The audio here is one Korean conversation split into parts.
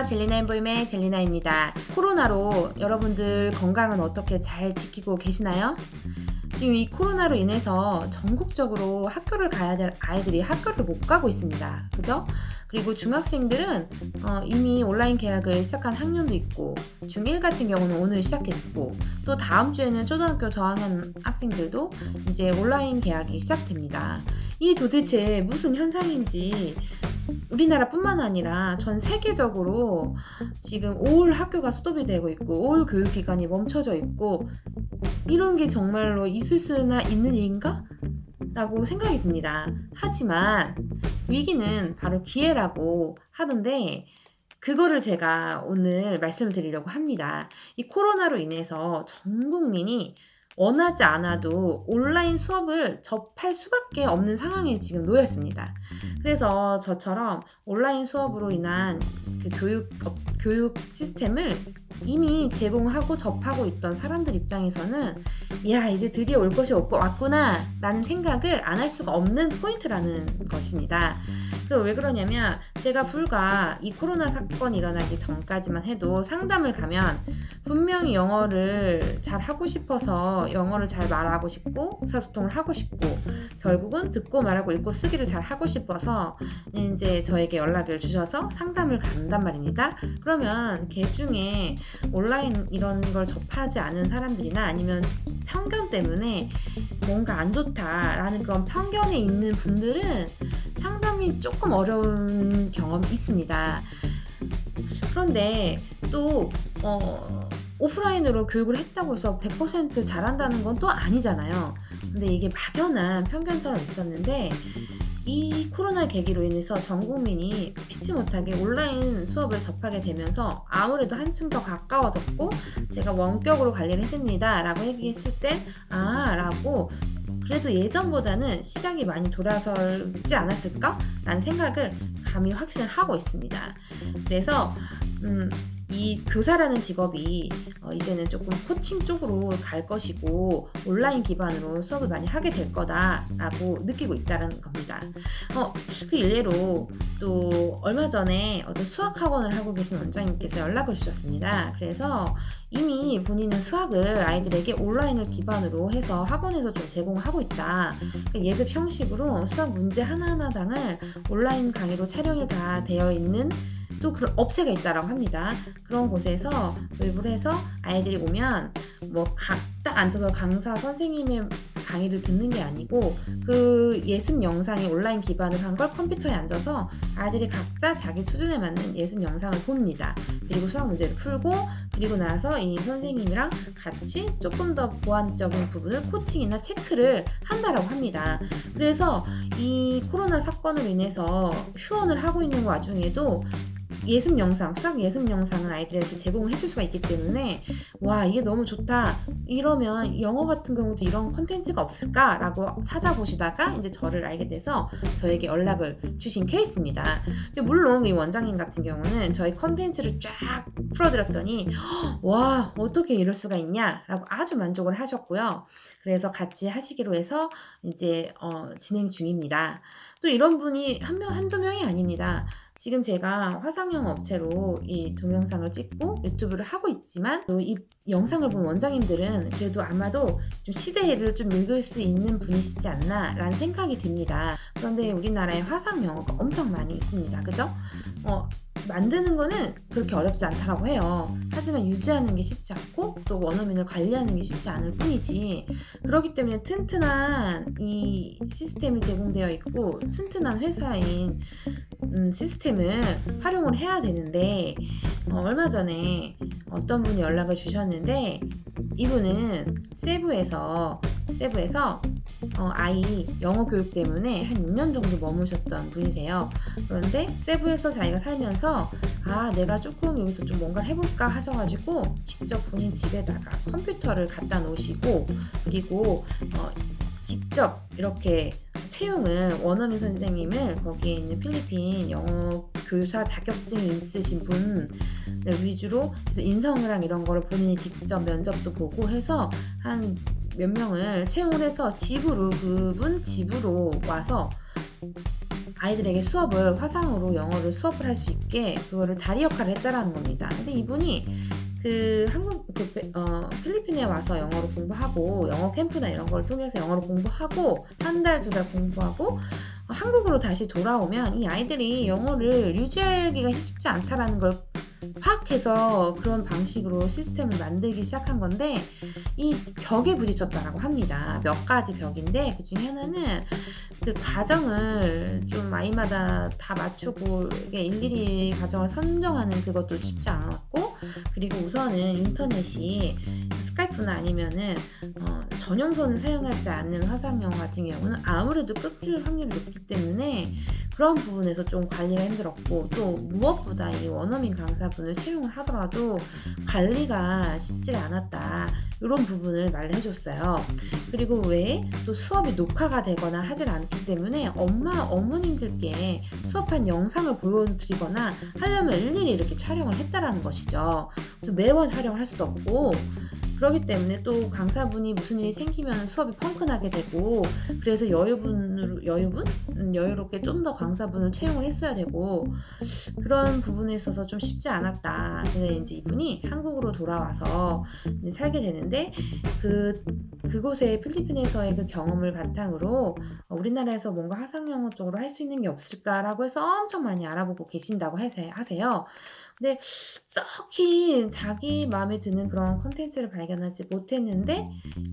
안녕하세요. 젤리나 엠보임의 젤리나입니다. 코로나로 여러분들 건강은 어떻게 잘 지키고 계시나요? 지금 이 코로나로 인해서 전국적으로 학교를 가야 될 아이들이 학교를 못 가고 있습니다. 그죠? 그리고 중학생들은 이미 온라인 개학을 시작한 학년도 있고, 중1 같은 경우는 오늘 시작했고, 또 다음 주에는 초등학교 저학년 학생들도 이제 온라인 개학이 시작됩니다. 이 도대체 무슨 현상인지 우리나라뿐만 아니라 전 세계적으로 지금 올 학교가 스톱이 되고 있고, 올 교육기관이 멈춰져 있고, 이런 게 정말로 있을 수나 있는 일인가? 라고 생각이 듭니다. 하지만 위기는 바로 기회라고 하던데, 그거를 제가 오늘 말씀드리려고 합니다. 이 코로나로 인해서 전 국민이 원하지 않아도 온라인 수업을 접할 수밖에 없는 상황에 지금 놓였습니다. 그래서 저처럼 온라인 수업으로 인한 그 교육 시스템을 이미 제공하고 접하고 있던 사람들 입장에서는 야, 이제 드디어 올 것이 왔구나 라는 생각을 안 할 수가 없는 포인트라는 것입니다. 왜 그러냐면, 제가 불과 이 코로나 사건이 일어나기 전까지만 해도 상담을 가면 분명히 영어를 잘 하고 싶어서 영어를 잘 말하고 싶고 의사소통을 하고 싶고, 결국은 듣고 말하고 읽고 쓰기를 잘 하고 싶어서 이제 저에게 연락을 주셔서 상담을 간단 말입니다. 그러면 걔 중에 온라인 이런 걸 접하지 않은 사람들이나 아니면 편견 때문에 뭔가 안 좋다라는 그런 편견에 있는 분들은 상담이 조금 어려운 경험이 있습니다. 그런데 또 오프라인으로 교육을 했다고 해서 100% 잘한다는 건 또 아니잖아요. 근데 이게 막연한 편견처럼 있었는데, 이 코로나 계기로 인해서 전 국민이 피치 못하게 온라인 수업을 접하게 되면서 아무래도 한층 더 가까워졌고, 제가 원격으로 관리를 했습니다 라고 얘기했을 땐 라고 그래도 예전보다는 시각이 많이 돌아서지 않았을까? 라는 생각을 감히 확신하고 있습니다. 그래서 이 교사라는 직업이 이제는 조금 코칭 쪽으로 갈 것이고 온라인 기반으로 수업을 많이 하게 될 거다라고 느끼고 있다는 겁니다. 그 일례로 또 얼마 전에 어떤 수학 학원을 하고 계신 원장님께서 연락을 주셨습니다. 그래서 이미 본인은 수학을 아이들에게 온라인을 기반으로 해서 학원에서 좀 제공하고 있다. 예습 형식으로 수학 문제 하나하나당을 온라인 강의로 촬영이 다 되어 있는 또 그런 업체가 있다라고 합니다. 그런 곳에서 도입을 해서 아이들이 오면 딱 앉아서 강사 선생님의 강의를 듣는 게 아니고, 그 예습 영상이 온라인 기반으로 한 걸 컴퓨터에 앉아서 아이들이 각자 자기 수준에 맞는 예습 영상을 봅니다. 그리고 수학 문제를 풀고, 그리고 나서 이 선생님이랑 같이 조금 더 보완적인 부분을 코칭이나 체크를 한다라고 합니다. 그래서 이 코로나 사건으로 인해서 휴원을 하고 있는 와중에도 예습 영상, 수학 예습 영상은 아이들에게 제공을 해줄 수가 있기 때문에 와, 이게 너무 좋다. 이러면 영어 같은 경우도 이런 컨텐츠가 없을까라고 찾아보시다가 이제 저를 알게 돼서 저에게 연락을 주신 케이스입니다. 물론 이 원장님 같은 경우는 저희 컨텐츠를 쫙 풀어드렸더니 와, 어떻게 이럴 수가 있냐라고 아주 만족을 하셨고요. 그래서 같이 하시기로 해서 이제 진행 중입니다. 또 이런 분이 한두 명이 아닙니다. 지금 제가 화상영어 업체로 이 동영상을 찍고 유튜브를 하고 있지만, 또 이 영상을 본 원장님들은 그래도 아마도 좀 시대를 좀 읽을 수 있는 분이시지 않나 라는 생각이 듭니다. 그런데 우리나라에 화상영어가 엄청 많이 있습니다. 그죠? 만드는 거는 그렇게 어렵지 않다고 해요. 하지만 유지하는 게 쉽지 않고 또 원어민을 관리하는 게 쉽지 않을 뿐이지, 그렇기 때문에 튼튼한 이 시스템이 제공되어 있고 튼튼한 회사인 시스템을 활용을 해야 되는데, 얼마 전에 어떤 분이 연락을 주셨는데, 이분은 세부에서 아이 영어 교육 때문에 한 6년 정도 머무셨던 분이세요. 그런데 세부에서 자기가 살면서 내가 조금 여기서 좀 뭔가 해볼까 하셔가지고 직접 본인 집에다가 컴퓨터를 갖다 놓으시고, 그리고 직접 이렇게 채용을, 원어민 선생님을 거기에 있는 필리핀 영어 교사 자격증이 있으신 분을 위주로 해서 인성이랑 이런 거를 본인이 직접 면접도 보고 해서 한 몇 명을 채용을 해서 그분 집으로 와서 아이들에게 수업을 화상으로 영어를 수업을 할 수 있게 그거를 다리 역할을 했다라는 겁니다. 근데 이분이 필리핀에 와서 영어를 공부하고 영어 캠프나 이런 걸 통해서 영어를 공부하고 한 달, 두 달 공부하고 한국으로 다시 돌아오면 이 아이들이 영어를 유지하기가 쉽지 않다라는 걸 파악해서 그런 방식으로 시스템을 만들기 시작한 건데 이 벽에 부딪혔다라고 합니다. 몇 가지 벽인데 그 중에 하나는 그 과정을 좀 아이마다 다 맞추고 이게 일일이 과정을 선정하는 그것도 쉽지 않았고, 그리고 우선은 인터넷이 스카이프나 아니면은 전용선을 사용하지 않는 화상영어 같은 경우는 아무래도 끊길 확률이 높기 때문에 그런 부분에서 좀 관리가 힘들었고, 또 무엇보다 이 원어민 강사분을 채용을 하더라도 관리가 쉽지가 않았다, 이런 부분을 말을 해줬어요. 그리고 왜 또 수업이 녹화가 되거나 하질 않기 때문에 어머님들께 수업한 영상을 보여드리거나 하려면 일일이 이렇게 촬영을 했다라는 것이죠. 또 매번 촬영을 할 수도 없고, 그렇기 때문에 또 강사분이 무슨 일이 생기면 수업이 펑크나게 되고, 그래서 여유롭게 좀 더 강사분을 채용을 했어야 되고, 그런 부분에 있어서 좀 쉽지 않았다. 그래서 이제 이분이 한국으로 돌아와서 이제 살게 되는데, 그곳에 필리핀에서의 그 경험을 바탕으로 우리나라에서 뭔가 화상영어 쪽으로 할 수 있는 게 없을까라고 해서 엄청 많이 알아보고 계신다고 하세요. 근데 딱히 자기 마음에 드는 그런 콘텐츠를 발견하지 못했는데,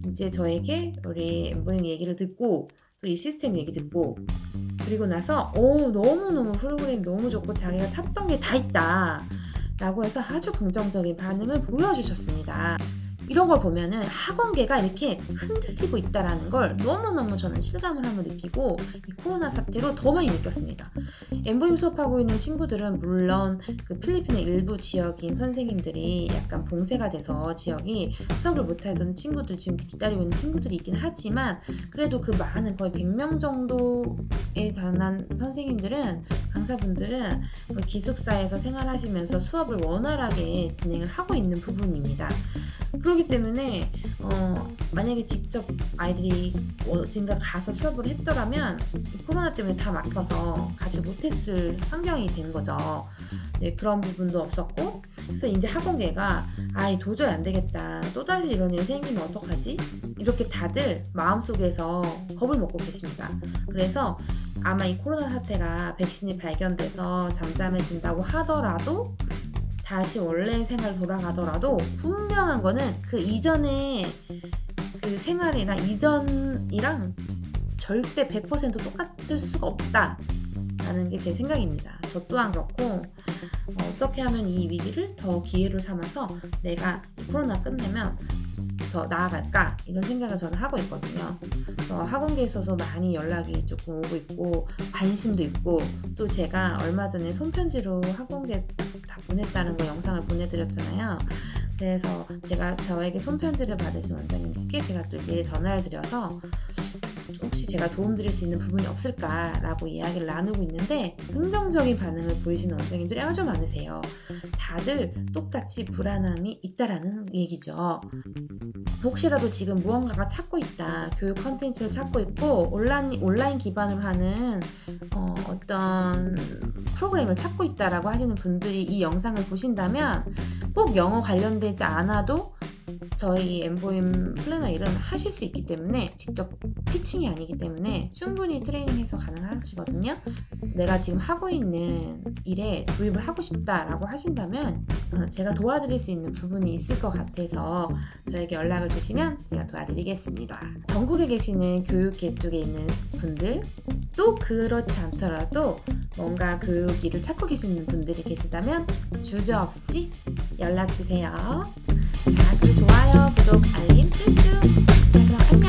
이제 저에게 우리 엠보잉 얘기를 듣고 또 이 시스템 얘기 듣고 그리고 나서 너무너무 프로그램 너무 좋고 자기가 찾던 게 다 있다 라고 해서 아주 긍정적인 반응을 보여주셨습니다. 이런 걸 보면은 학원계가 이렇게 흔들리고 있다라는 걸 너무너무 저는 실감을 하며 느끼고, 이 코로나 사태로 더 많이 느꼈습니다. 엠보잉 수업하고 있는 친구들은 물론 그 필리핀의 일부 지역인 선생님들이 약간 봉쇄가 돼서 지역이 수업을 못하던 친구들 지금 기다리고 있는 친구들이 있긴 하지만, 그래도 그 많은 거의 100명 정도에 관한 선생님들은, 강사분들은 기숙사에서 생활하시면서 수업을 원활하게 진행을 하고 있는 부분입니다. 그렇기 때문에 만약에 직접 아이들이 어딘가 가서 수업을 했더라면 코로나 때문에 다 막혀서 가지 못했을 환경이 된 거죠. 네, 그런 부분도 없었고, 그래서 이제 학원계가 도저히 안 되겠다, 또다시 이런 일이 생기면 어떡하지? 이렇게 다들 마음속에서 겁을 먹고 계십니다. 그래서 아마 이 코로나 사태가 백신이 발견돼서 잠잠해진다고 하더라도, 다시 원래 생활 돌아가더라도 분명한 거는 그 이전의 그 생활이랑 이전이랑 절대 100% 똑같을 수가 없다라는 게 제 생각입니다. 저 또한 그렇고, 어떻게 하면 이 위기를 더 기회로 삼아서 내가 코로나 끝내면 더 나아갈까, 이런 생각을 저는 하고 있거든요. 학원계에 있어서 많이 연락이 조금 오고 있고 관심도 있고, 또 제가 얼마 전에 손편지로 학원계 다 보냈다는 거 영상을 보내드렸잖아요. 그래서 제가 저에게 손편지를 받으신 원장님께 제가 또 이제 전화를 드려서 혹시 제가 도움드릴 수 있는 부분이 없을까라고 이야기를 나누고 있는데, 긍정적인 반응을 보이시는 원장님들이 아주 많으세요. 다들 똑같이 불안함이 있다라는 얘기죠. 혹시라도 지금 무언가가 찾고 있다, 교육 컨텐츠를 찾고 있고 온라인 기반으로 하는 어떤 프로그램을 찾고 있다라고 하시는 분들이 이 영상을 보신다면, 꼭 영어 관련되지 않아도 저희 엠보잉 플래너 일은 하실 수 있기 때문에, 직접 티칭이 아니기 때문에 충분히 트레이닝해서 가능하시거든요. 내가 지금 하고 있는 일에 도입을 하고 싶다라고 하신다면 제가 도와드릴 수 있는 부분이 있을 것 같아서 저에게 연락을 주시면 제가 도와드리겠습니다. 전국에 계시는 교육계 쪽에 있는 분들, 또 그렇지 않더라도 뭔가 교육 일을 찾고 계시는 분들이 계시다면 주저없이 연락주세요. 자, 그리고 좋아요, 구독, 알림 필수! 그럼